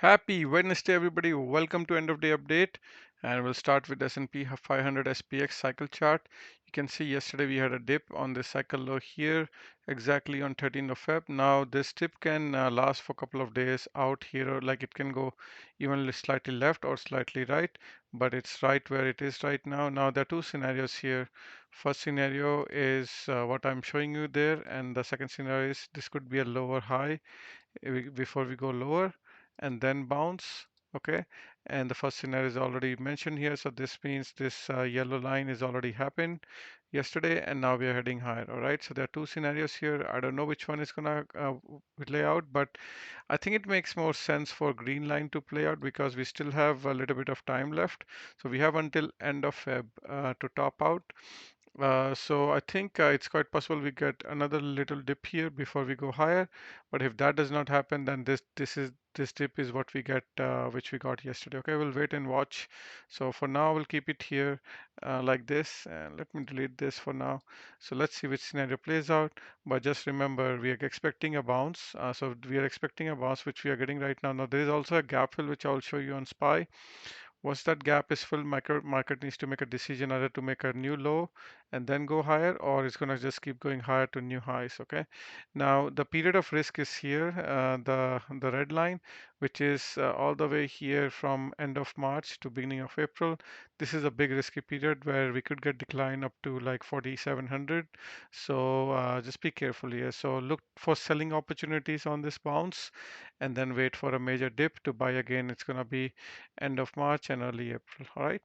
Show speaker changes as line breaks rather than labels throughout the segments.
Happy Wednesday, everybody. Welcome to end of day update. And we'll start with S&P 500 SPX cycle chart. You can see yesterday we had a dip on the cycle low here, exactly on 13th of Feb. Now this dip can last for a couple of days out here, or like it can go even slightly left or slightly right, but it's right where it is right now. Now there are two scenarios here. First scenario is what I'm showing you there, and the second scenario is this could be a lower high before we go lower and then bounce. Okay, and the first scenario is already mentioned here, so this means this yellow line is already happened yesterday and now we are heading higher. All right, so there are two scenarios here. I don't know which one is gonna play out, but I think it makes more sense for green line to play out because we still have a little bit of time left. So we have until end of Feb to top out. So I think it's quite possible we get another little dip here before we go higher. But if that does not happen, then this dip is what we get, which we got yesterday. Okay, we'll wait and watch. So for now, we'll keep it here like this, and let me delete this for now. So let's see which scenario plays out. But just remember, we are expecting a bounce. So we are expecting a bounce, which we are getting right now. Now there is also a gap fill, which I'll show you on SPY. Once that gap is filled, market needs to make a decision either to make a new low and then go higher, or it's going to just keep going higher to new highs. Okay. Now the period of risk is here, the red line, which is all the way here from end of March to beginning of April. This is a big risky period where we could get decline up to like 4,700. So just be careful here. So look for selling opportunities on this bounce, and then wait for a major dip to buy again. It's going to be end of March and early April. All right.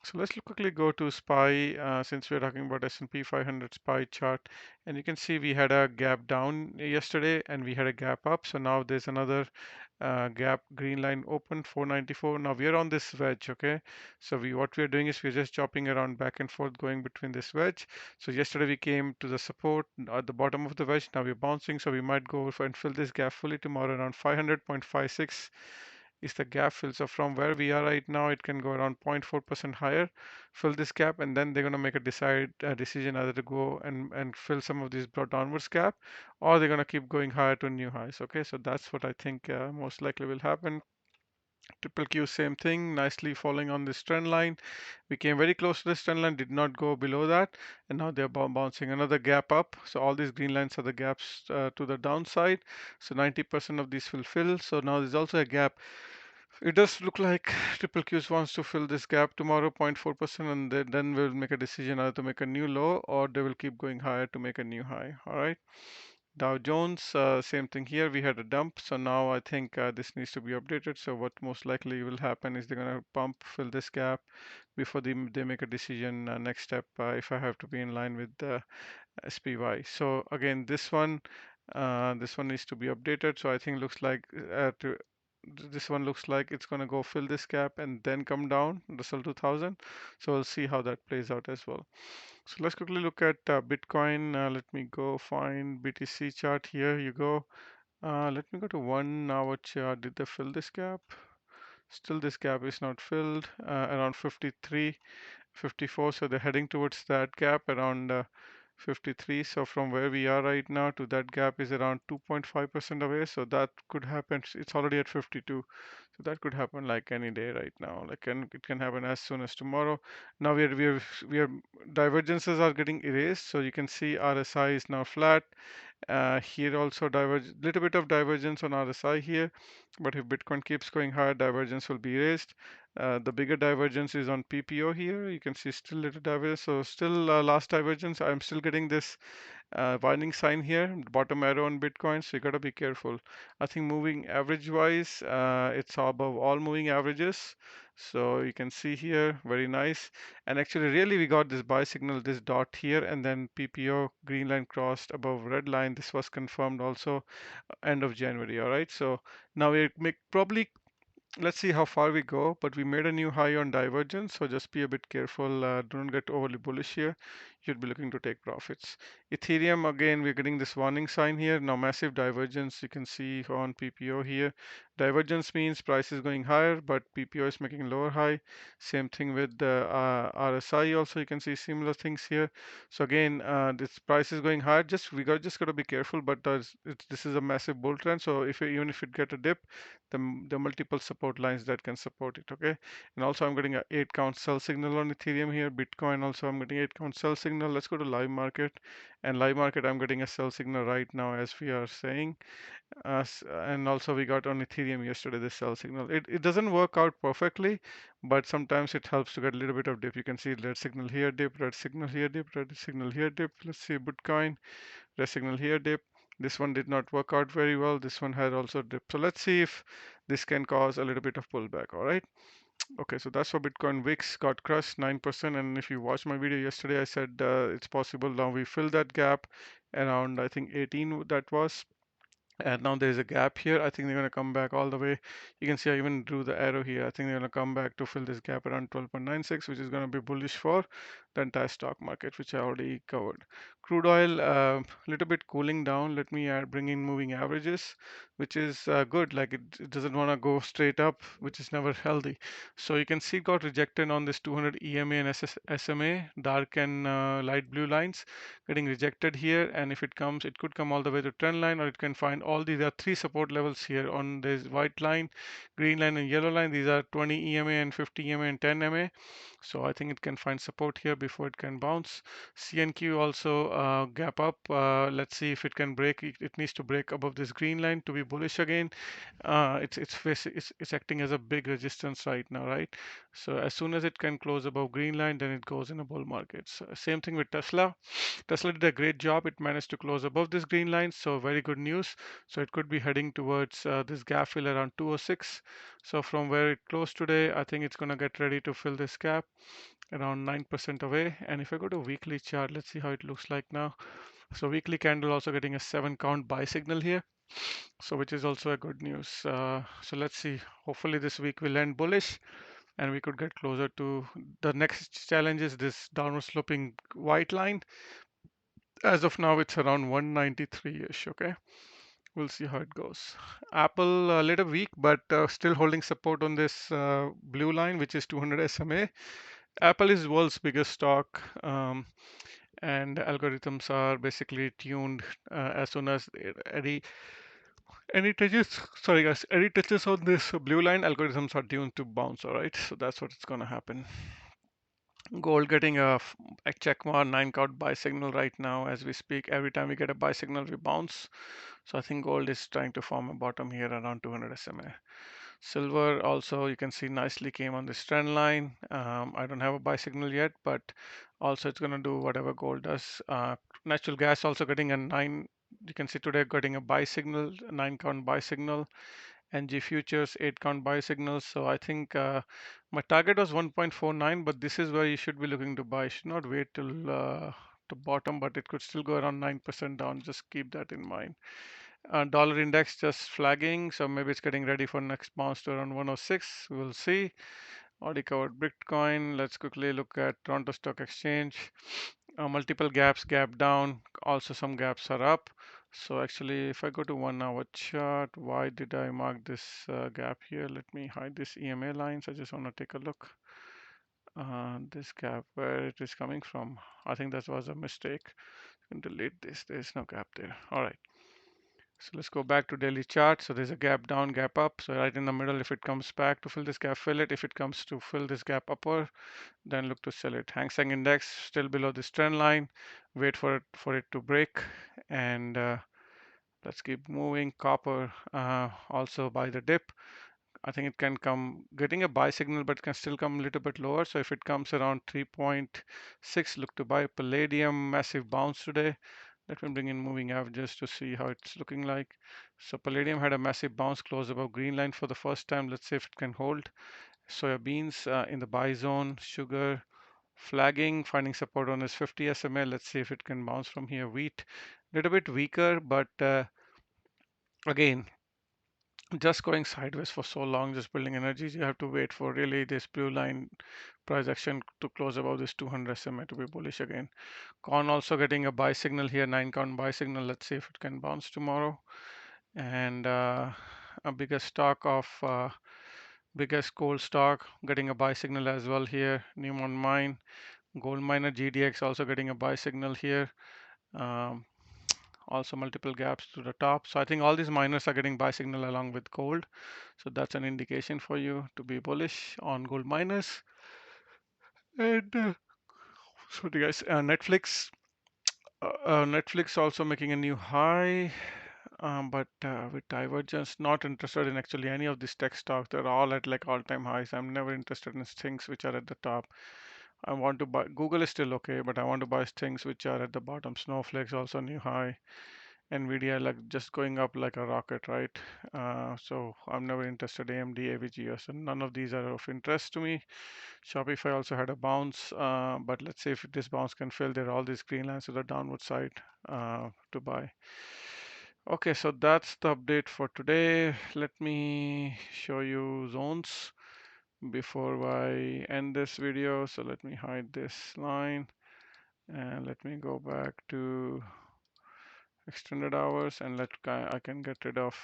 So let's quickly go to SPY since we're talking about S&P 500 SPY chart, and you can see we had a gap down yesterday and we had a gap up. So now there's another gap green line open 494. Now we are on this wedge. Okay. So what we're doing is we're just chopping around back and forth going between this wedge. So yesterday we came to the support at the bottom of the wedge. Now we're bouncing. So we might go for and fill this gap fully tomorrow around 500.56 is the gap fill. So from where we are right now, it can go around 0.4% higher, fill this gap, and then they're going to make a decision either to go and fill some of these broad downwards gap, or they're going to keep going higher to new highs. Okay, so that's what I think most likely will happen. Triple Q, same thing, nicely following on this trend line. We came very close to this trend line, did not go below that, and now they're bouncing another gap up. So all these green lines are the gaps to the downside. So 90% of these will fill. So now there's also a gap. It does look like Triple Qs wants to fill this gap tomorrow, 0.4%, and then we'll make a decision either to make a new low or they will keep going higher to make a new high. All right. Dow Jones, same thing here. We had a dump, so now I think this needs to be updated. So what most likely will happen is they're gonna pump, fill this gap before they make a decision. Next step, if I have to be in line with the SPY. So again, this one needs to be updated. So I think looks like this one looks like it's gonna go fill this gap and then come down, Russell 2000. So we'll see how that plays out as well. So let's quickly look at Bitcoin. Let me go find BTC chart. Here you go. Let me go to 1 hour chart. Did they fill this gap? Still, this gap is not filled. Around 53, 54. So they're heading towards that gap around 53. So from where we are right now to that gap is around 2.5% away. So that could happen. It's already at 52. So that could happen like any day right now. It can happen as soon as tomorrow. Now we are divergences are getting erased. So you can see RSI is now flat. Here also little bit of divergence on RSI here, but if Bitcoin keeps going higher, divergence will be erased. The bigger divergence is on PPO here. You can see still little divergence. So still last divergence, I'm still getting this warning sign here, bottom arrow on Bitcoin. So you gotta be careful. I think moving average wise, it's above all moving averages. So you can see here, very nice. And actually, really, we got this buy signal, this dot here, and then PPO green line crossed above red line. This was confirmed also end of January. All right. So now we make probably let's see how far we go, but we made a new high on divergence, so just be a bit careful. Don't get overly bullish here. you'd be looking to take profits. Ethereum, again, we're getting this warning sign here. Now, massive divergence. You can see on PPO here. Divergence means price is going higher, but PPO is making lower high. Same thing with the RSI also. You can see similar things here. So again, this price is going higher. Just got to be careful. But this is a massive bull trend. So even if it get a dip, the multiple support lines that can support it. Okay. And also I'm getting a 8 count sell signal on Ethereum here. Bitcoin also I'm getting 8 count sell signal. Let's go to live market. And live market I'm getting a sell signal right now as we are saying. And also we got on Ethereum yesterday the sell signal. It doesn't work out perfectly, but sometimes it helps to get a little bit of dip. You can see red signal here dip, red signal here dip, red signal here dip. Let's see Bitcoin, red signal here dip. This one did not work out very well. This one had also dip. So let's see if this can cause a little bit of pullback. All right. Okay, so that's for Bitcoin. VIX got crushed 9%. And if you watched my video yesterday, I said it's possible now we fill that gap around, I think 18 that was. And now there's a gap here. I think they're going to come back all the way. You can see I even drew the arrow here. I think they're going to come back to fill this gap around 12.96, which is going to be bullish for the entire stock market, which I already covered. Crude oil, a little bit cooling down. Let me bring in moving averages, which is good. Like it doesn't want to go straight up, which is never healthy. So you can see it got rejected on this 200 EMA and SMA, dark and light blue lines getting rejected here. And if it comes, it could come all the way to trend line, or it can find all these are three support levels here on this white line, green line and yellow line. These are 20 EMA and 50 EMA and 10 MA. So I think it can find support here before it can bounce. CNQ also gap up. Let's see if it can break. It needs to break above this green line to be bullish again. It's acting as a big resistance right now, right? So as soon as it can close above green line, then it goes in a bull market. So same thing with Tesla. Tesla did a great job. It managed to close above this green line, so very good news. So it could be heading towards this gap fill around 206. So from where it closed today, I think it's going to get ready to fill this gap around 9% away. And if I go to weekly chart, let's see how it looks like now. So weekly candle also getting a 7 count buy signal here. So which is also a good news. So let's see. Hopefully this week will end bullish and we could get closer to the next challenge is this downward sloping white line. As of now, it's around 193-ish. Okay, we'll see how it goes. Apple a little weak, but still holding support on this blue line, which is 200 SMA. Apple is world's biggest stock, and algorithms are basically tuned as soon as any touches. Sorry guys, any touches on this blue line, algorithms are tuned to bounce. All right, so that's what it's gonna happen. Gold getting a check mark 9 count buy signal right now as we speak. Every time we get a buy signal, we bounce. So I think gold is trying to form a bottom here around 200 SMA. Silver also you can see nicely came on this trend line. I don't have a buy signal yet, but also it's going to do whatever gold does. Natural gas also getting a 9. You can see today getting a buy signal, a 9 count buy signal. NG futures 8 count buy signals. So I think my target was 1.49, but this is where you should be looking to buy. You should not wait till the bottom, but it could still go around 9% down. Just keep that in mind. Dollar index just flagging, so maybe it's getting ready for next bounce to around 106. We'll see. Already covered Bitcoin. Let's quickly look at Toronto Stock Exchange. Multiple gaps, gap down. Also some gaps are up. So actually, if I go to 1 hour chart, why did I mark this gap here? Let me hide this EMA lines. I just want to take a look. This gap, where it is coming from. I think that was a mistake. You can delete this. There's no gap there. All right. So let's go back to daily chart. So there's a gap down, gap up. So right in the middle, if it comes back to fill this gap, fill it. If it comes to fill this gap upper, then look to sell it. Hang Seng Index still below this trend line. Wait for it to break, and let's keep moving. Copper also by the dip. I think it can come getting a buy signal, but can still come a little bit lower. So if it comes around 3.6, look to buy. Palladium massive bounce today. Let me bring in moving averages to see how it's looking like. So Palladium had a massive bounce close above green line for the first time. Let's see if it can hold. Soybeans in the buy zone. Sugar flagging, finding support on this 50 SMA. Let's see if it can bounce from here. Wheat, little bit weaker, but again, just going sideways for so long, just building energies. You have to wait for really this blue line price action to close above this 200 SMA to be bullish again. Corn also getting a buy signal here, 9 count buy signal. Let's see if it can bounce tomorrow. And a biggest gold stock getting a buy signal as well here. Newmont Mine, gold miner GDX also getting a buy signal here. Um, Also multiple gaps to the top. So I think all these miners are getting buy signal along with gold. So that's an indication for you to be bullish on gold miners. And sorry guys, Netflix also making a new high, but with divergence, not interested in actually any of these tech stocks. They're all at like all-time highs. I'm never interested in things which are at the top. I want to buy, Google is still okay, but I want to buy things which are at the bottom. Snowflake's also new high. NVDA like just going up like a rocket, right? So I'm never interested. AMD, AVGS, and none of these are of interest to me. Shopify also had a bounce, but let's see if this bounce can fill. There are all these green lines to the downward side to buy. Okay, so that's the update for today. Let me show you zones before I end this video. So let me hide this line and let me go back to extended hours and I can get rid of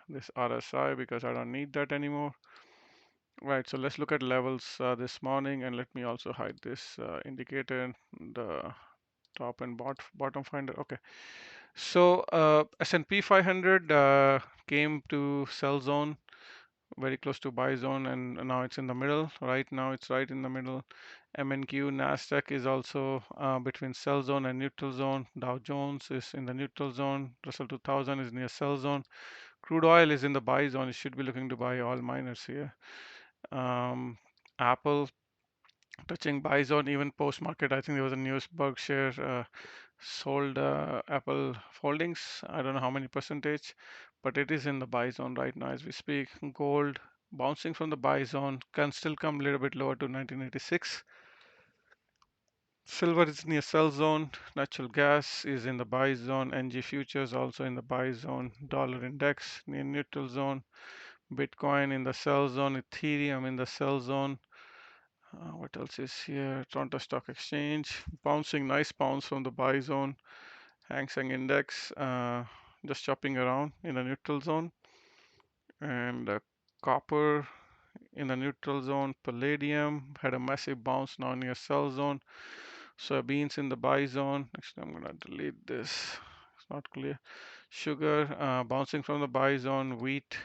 this RSI because I don't need that anymore. Right, so let's look at levels this morning, and let me also hide this indicator, the top and bottom finder. Okay, so S&P 500 came to sell zone, very close to buy zone, and now it's in the middle. Right now it's right in the middle. MNQ Nasdaq is also between sell zone and neutral zone. Dow Jones is in the neutral zone. Russell 2000 is near sell zone. Crude oil is in the buy zone. You should be looking to buy all miners here. Apple touching buy zone even post market. I think there was a news Berkshire sold Apple holdings. I don't know how many percentage, but it is in the buy zone right now as we speak. Gold bouncing from the buy zone, can still come a little bit lower to 1986. Silver is near sell zone. Natural gas is in the buy zone. NG futures also in the buy zone. Dollar index near neutral zone. Bitcoin in the sell zone. Ethereum in the sell zone. What else is here? Toronto Stock Exchange bouncing, nice bounce from the buy zone. Hang Seng Index just chopping around in the neutral zone. And copper in the neutral zone. Palladium had a massive bounce now near sell zone. Soybeans in the buy zone. Actually, I'm gonna delete this. It's not clear. Sugar bouncing from the buy zone. Wheat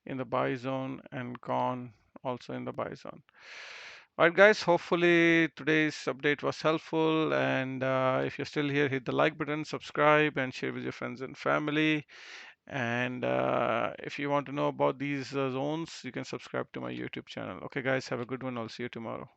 in the buy zone, and corn also in the buy zone. All right, guys. Hopefully today's update was helpful. And if you're still here, hit the like button, subscribe, and share with your friends and family. And if you want to know about these zones, you can subscribe to my YouTube channel. Okay, guys, have a good one. I'll see you tomorrow.